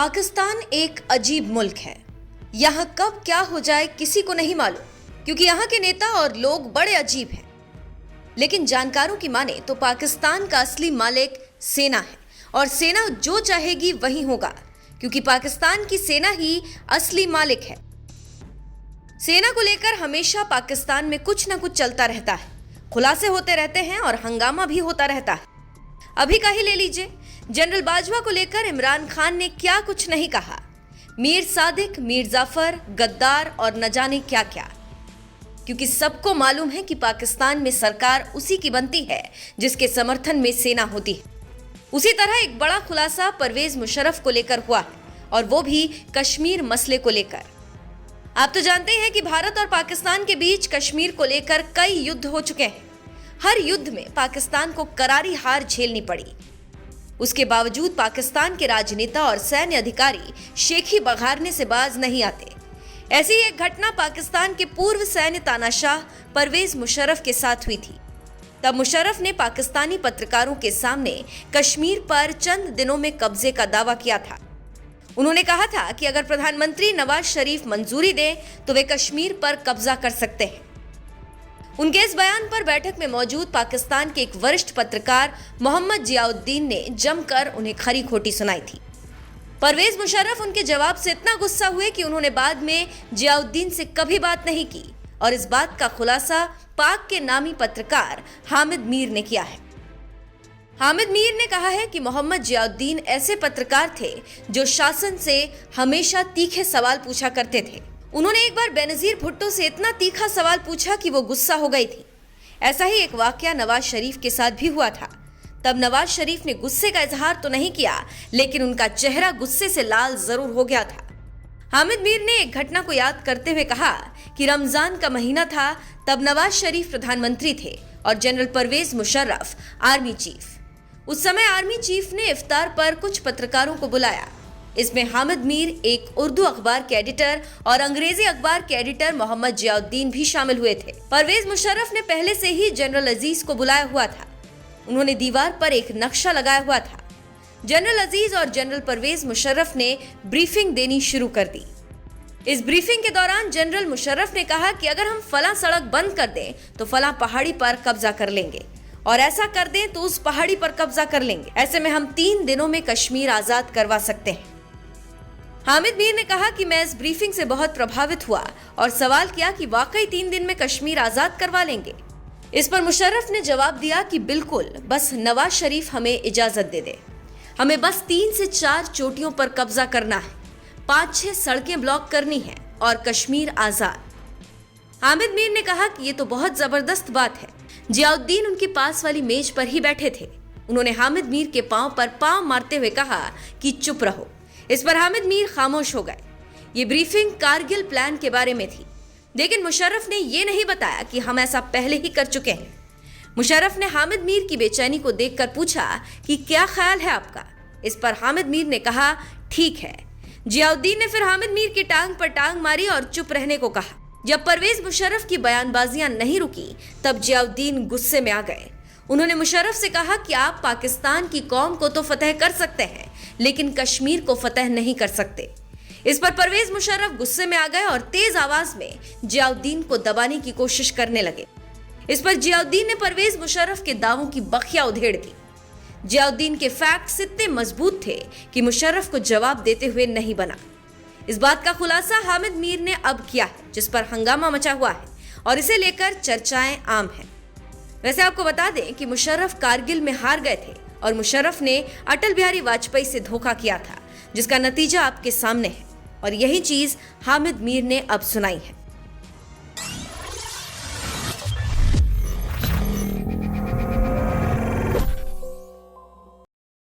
पाकिस्तान एक अजीब मुल्क है। यहाँ कब क्या हो जाए किसी को नहीं मालूम, क्योंकि यहाँ के नेता और लोग बड़े अजीब हैं। लेकिन जानकारों की माने तो पाकिस्तान का असली मालिक सेना है और सेना जो चाहेगी वही होगा, क्योंकि पाकिस्तान की सेना ही असली मालिक है। सेना को लेकर हमेशा पाकिस्तान में कुछ न कुछ चलता रहता है, खुलासे होते रहते हैं और हंगामा भी होता रहता है। अभी का ही ले लीजिए, जनरल बाजवा को लेकर इमरान खान ने क्या कुछ नहीं कहा। मीर सादिक, मीर जाफर, गद्दार और न जाने क्या क्या, क्योंकि सबको मालूम है कि पाकिस्तान में सरकार उसी की बनती है जिसके समर्थन में सेना होती है। उसी तरह एक बड़ा खुलासा परवेज मुशर्रफ को लेकर हुआ है, और वो भी कश्मीर मसले को लेकर। आप तो जानते हैं कि भारत और पाकिस्तान के बीच कश्मीर को लेकर कई युद्ध हो चुके हैं। हर युद्ध में पाकिस्तान को करारी हार झेलनी पड़ी। उसके बावजूद पाकिस्तान के राजनेता और सैन्य अधिकारी शेखी बघारने से बाज नहीं आते। ऐसी एक घटना पाकिस्तान के पूर्व सैन्य तानाशाह परवेज मुशर्रफ के साथ हुई थी। तब मुशर्रफ ने पाकिस्तानी पत्रकारों के सामने कश्मीर पर चंद दिनों में कब्जे का दावा किया था। उन्होंने कहा था कि अगर प्रधानमंत्री नवाज शरीफ मंजूरी दें तो वे कश्मीर पर कब्जा कर सकते हैं। उनके इस बयान पर बैठक में मौजूद पाकिस्तान के एक वरिष्ठ पत्रकार मोहम्मद जियाउद्दीन ने जमकर उन्हें खरी खोटी सुनाई थी। परवेज मुशर्रफ उनके जवाब से इतना गुस्सा हुए कि उन्होंने बाद में जियाउद्दीन से कभी बात नहीं की, और इस बात का खुलासा पाक के नामी पत्रकार हामिद मीर ने किया है। हामिद मीर ने कहा है कि मोहम्मद जियाउद्दीन ऐसे पत्रकार थे जो शासन से हमेशा तीखे सवाल पूछा करते थे। उन्होंने एक बार बेनजीर भुट्टो से इतना तीखा सवाल पूछा कि वो गुस्सा हो गई थी। ऐसा ही एक वाकया नवाज शरीफ के साथ भी हुआ था। तब नवाज शरीफ ने गुस्से का इजहार तो नहीं किया, लेकिन उनका चेहरा गुस्से से लाल जरूर हो गया था। हामिद मीर ने एक घटना को याद करते हुए कहा कि रमजान का महीना था, तब नवाज शरीफ प्रधानमंत्री थे और general Pervez Musharraf army chief. उस समय आर्मी चीफ ने इफ्तार पर कुछ पत्रकारों को बुलाया। इसमें हामिद मीर, एक उर्दू अखबार के एडिटर और अंग्रेजी अखबार के एडिटर मोहम्मद जियाउद्दीन भी शामिल हुए थे। परवेज मुशर्रफ ने पहले से ही जनरल अजीज को बुलाया हुआ था। उन्होंने दीवार पर एक नक्शा लगाया हुआ था। जनरल अजीज और जनरल परवेज मुशर्रफ ने ब्रीफिंग देनी शुरू कर दी। इस ब्रीफिंग के दौरान जनरल मुशर्रफ ने कहा कि अगर हम फला सड़क बंद कर दें तो फला पहाड़ी पर कब्जा कर लेंगे, और ऐसा कर दें तो उस पहाड़ी पर कब्जा कर लेंगे। ऐसे में हम 3 दिनों में कश्मीर आजाद करवा सकते हैं। हामिद मीर ने कहा कि मैं इस ब्रीफिंग से बहुत प्रभावित हुआ और सवाल किया कि वाकई 3 दिन में कश्मीर आजाद करवा लेंगे। इस पर मुशर्रफ ने जवाब दिया कि बिल्कुल, बस नवाज शरीफ हमें इजाजत दे दे। हमें बस 3 से 4 चोटियों पर कब्जा करना है, 5-6 सड़कें ब्लॉक करनी है और कश्मीर आजाद। हामिद मीर ने कहा कि ये तो बहुत जबरदस्त बात है। जियाउद्दीन उनके पास वाली मेज पर ही बैठे थे। उन्होंने हामिद मीर के पांव पर पांव मारते हुए कहा कि चुप रहो। इस पर हामिद मीर खामोश हो गए। ये ब्रीफिंग कारगिल प्लान के बारे में थी, लेकिन मुशर्रफ ने ये नहीं बताया कि हम ऐसा पहले ही कर चुके हैं। मुशर्रफ ने हामिद मीर की बेचैनी को देखकर पूछा कि क्या ख्याल है आपका। इस पर हामिद मीर ने कहा ठीक है। जियाउद्दीन ने फिर हामिद मीर की टांग पर टांग मारी और चुप रहने को कहा। जब परवेज मुशर्रफ की बयानबाजियां नहीं रुकी, तब जियाउद्दीन गुस्से में आ गए। उन्होंने मुशर्रफ से कहा कि आप पाकिस्तान की कौम को तो फतह कर सकते हैं, लेकिन कश्मीर को फतह नहीं कर सकते। इस पर परवेज मुशर्रफ गुस्से में आ गए और तेज आवाज में जियाउद्दीन को दबाने की कोशिश करने लगे। इस पर जियाउद्दीन ने परवेज मुशर्रफ के दावों की बखिया उधेड़ दी। जियाउद्दीन के फैक्ट्स इतने मजबूत थे कि मुशर्रफ को जवाब देते हुए नहीं बना। इस बात का खुलासा हामिद मीर ने अब किया है, जिस पर हंगामा मचा हुआ है और इसे लेकर चर्चाएं आम हैं। वैसे आपको बता दें कि मुशर्रफ कारगिल में हार गए थे और मुशर्रफ ने अटल बिहारी वाजपेयी से धोखा किया था, जिसका नतीजा आपके सामने है, और यही चीज हामिद मीर ने अब सुनाई है।